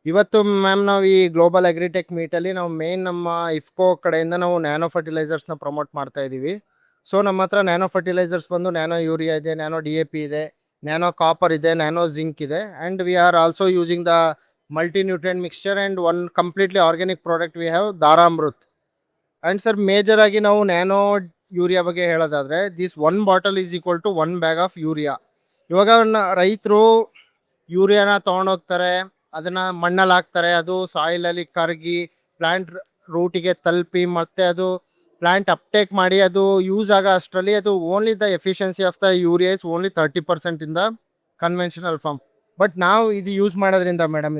ಇವತ್ತು ಮ್ಯಾಮ್ ನಾವು ಈ ಗ್ಲೋಬಲ್ ಅಗ್ರಿಟೆಕ್ ಮೀಟಲ್ಲಿ ನಾವು ಮೇನ್ ನಮ್ಮ ಇಫ್ಕೋ ಕಡೆಯಿಂದ ನಾವು ನ್ಯಾನೋ ಫರ್ಟಿಲೈಸರ್ಸ್ನ ಪ್ರಮೋಟ್ ಮಾಡ್ತಾ ಇದ್ದೀವಿ. ಸೊ ನಮ್ಮ ಹತ್ರ ನ್ಯಾನೋ ಫರ್ಟಿಲೈಸರ್ಸ್ ಬಂದು ನ್ಯಾನೋ ಯೂರಿಯಾ ಇದೆ, ನ್ಯಾನೋ DAP ಇದೆ, ನ್ಯಾನೋ ಕಾಪರ್ ಇದೆ, ನ್ಯಾನೋ ಜಿಂಕ್ ಇದೆ. And we are also using the multi nutrient mixture and one completely organic product we have Dharamrit. And sir major ಆಗಿ ನಾವು ನ್ಯಾನೋ ಯೂರಿಯಾ ಬಗ್ಗೆ ಹೇಳೋದಾದರೆ this 1 bottle is equal to 1 bag of urea. ಇವಾಗ ರೈತರು ಯೂರಿಯಾನ ತೊಗೊಂಡೋಗ್ತಾರೆ, ಅದನ್ನು ಮಣ್ಣಲ್ಲಿ ಹಾಕ್ತಾರೆ, ಅದು ಸಾಯಿಲಲ್ಲಿ ಕರಗಿ ಪ್ಲ್ಯಾಂಟ್ ರೂಟಿಗೆ ತಲುಪಿ ಮತ್ತೆ ಅದು ಪ್ಲ್ಯಾಂಟ್ ಅಪ್ಟೇಕ್ ಮಾಡಿ ಅದು ಯೂಸ್ ಆಗೋ ಅಷ್ಟರಲ್ಲಿ ಅದು only the efficiency of the urea is only 30% in the conventional farm. But ನಾವು ಇದು ಯೂಸ್ ಮಾಡೋದ್ರಿಂದ ಮೇಡಮ್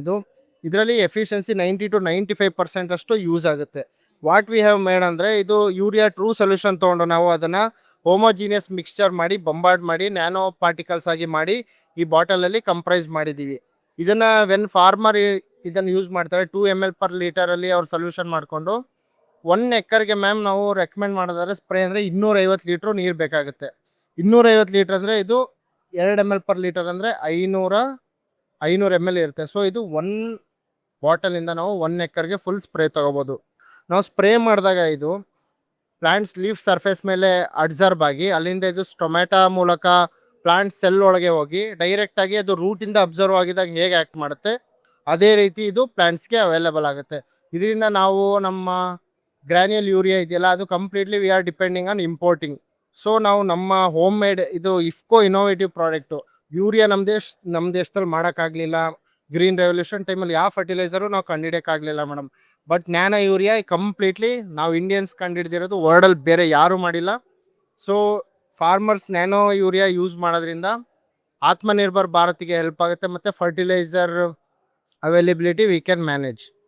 ಇದರಲ್ಲಿ ಎಫಿಷಿಯನ್ಸಿ 90 to 95% ಅಷ್ಟು ಯೂಸ್ ಆಗುತ್ತೆ. ವಾಟ್ ವಿ ಹ್ಯಾವ್ ಮೇಡ್ ಅಂದರೆ ಇದು ಯೂರಿಯಾ ಟ್ರೂ ಸೊಲ್ಯೂಷನ್ ತೊಗೊಂಡು ನಾವು ಅದನ್ನು ಹೋಮೋಜಿನಿಯಸ್ ಮಿಕ್ಸ್ಚರ್ ಮಾಡಿ ಬಂಬಾರ್ಡ್ ಮಾಡಿ ನ್ಯಾನೋ ಪಾರ್ಟಿಕಲ್ಸ್ ಆಗಿ ಮಾಡಿ ಈ ಬಾಟಲಲ್ಲಿ ಕಂಪ್ರೈಸ್ ಮಾಡಿದ್ದೀವಿ. ಇದನ್ನು ವೆನ್ ಫಾರ್ಮರ್ ಇದನ್ನು ಯೂಸ್ ಮಾಡ್ತಾರೆ 2 ml per ಲೀಟರಲ್ಲಿ ಅವ್ರು ಸೊಲ್ಯೂಷನ್ ಮಾಡಿಕೊಂಡು 1 ಎಕರ್ಗೆ ಮ್ಯಾಮ್ ನಾವು ರೆಕಮೆಂಡ್ ಮಾಡೋದಾದ್ರೆ ಸ್ಪ್ರೇ ಅಂದರೆ 250 ಲೀಟ್ರ್ ನೀರು ಬೇಕಾಗುತ್ತೆ. 250 ಲೀಟ್ರ್ ಅಂದರೆ ಇದು 2 ml per ಲೀಟರ್ ಅಂದರೆ 500 ml ಇರುತ್ತೆ. ಸೊ ಇದು 1 ಬಾಟಲಿಂದ ನಾವು 1 ಎಕರ್ಗೆ ಫುಲ್ ಸ್ಪ್ರೇ ತೊಗೋಬೋದು. ನಾವು ಸ್ಪ್ರೇ ಮಾಡಿದಾಗ ಇದು ಪ್ಲಾಂಟ್ಸ್ ಲೀಫ್ ಸರ್ಫೇಸ್ ಮೇಲೆ ಅಬ್ಸರ್ವ್ ಆಗಿ ಅಲ್ಲಿಂದ ಇದು ಸ್ಟೊಮ್ಯಾಟೊ ಮೂಲಕ ಪ್ಲಾಂಟ್ ಸೆಲ್ ಒಳಗೆ ಹೋಗಿ ಡೈರೆಕ್ಟಾಗಿ ಅದು ರೂಟಿಂದ ಅಬ್ಸರ್ವ್ ಆಗಿದಾಗ ಹೇಗೆ ಆ್ಯಕ್ಟ್ ಮಾಡುತ್ತೆ ಅದೇ ರೀತಿ ಇದು ಪ್ಲಾಂಟ್ಸ್ಗೆ ಅವೈಲೇಬಲ್ ಆಗುತ್ತೆ. ಇದರಿಂದ ನಾವು ನಮ್ಮ ಗ್ರ್ಯಾನ್ಯುಲ್ ಯೂರಿಯಾ ಇದೆಯಲ್ಲ ಅದು completely we are depending on importing. So ನಾವು ನಮ್ಮ ಹೋಮ್ ಮೇಡ್ ಇದು ಇಫ್ಕೋ ಇನೋವೇಟಿವ್ ಪ್ರಾಡಕ್ಟು ಯೂರಿಯಾ ನಮ್ಮ ದೇಶದಲ್ಲಿ ಮಾಡೋಕ್ಕಾಗಲಿಲ್ಲ. ಗ್ರೀನ್ ರೆವಲ್ಯೂಷನ್ ಟೈಮಲ್ಲಿ ಯಾವ ಫರ್ಟಿಲೈಸರು ನಾವು ಕಂಡುಹಿಡಿಯೋಕ್ಕಾಗಲಿಲ್ಲ madam. But nano urea completely ನಾವು ಇಂಡಿಯನ್ಸ್ ಕಂಡುಹಿಡಿದಿರೋದು, ವರ್ಲ್ಡಲ್ಲಿ ಬೇರೆ ಯಾರೂ ಮಾಡಿಲ್ಲ. So farmers nano urea use ಮಾಡೋದ್ರಿಂದ ಆತ್ಮನಿರ್ಭರ್ ಭಾರತಿಗೆ ಹೆಲ್ಪ್ ಆಗುತ್ತೆ ಮತ್ತು fertiliser availability we can manage.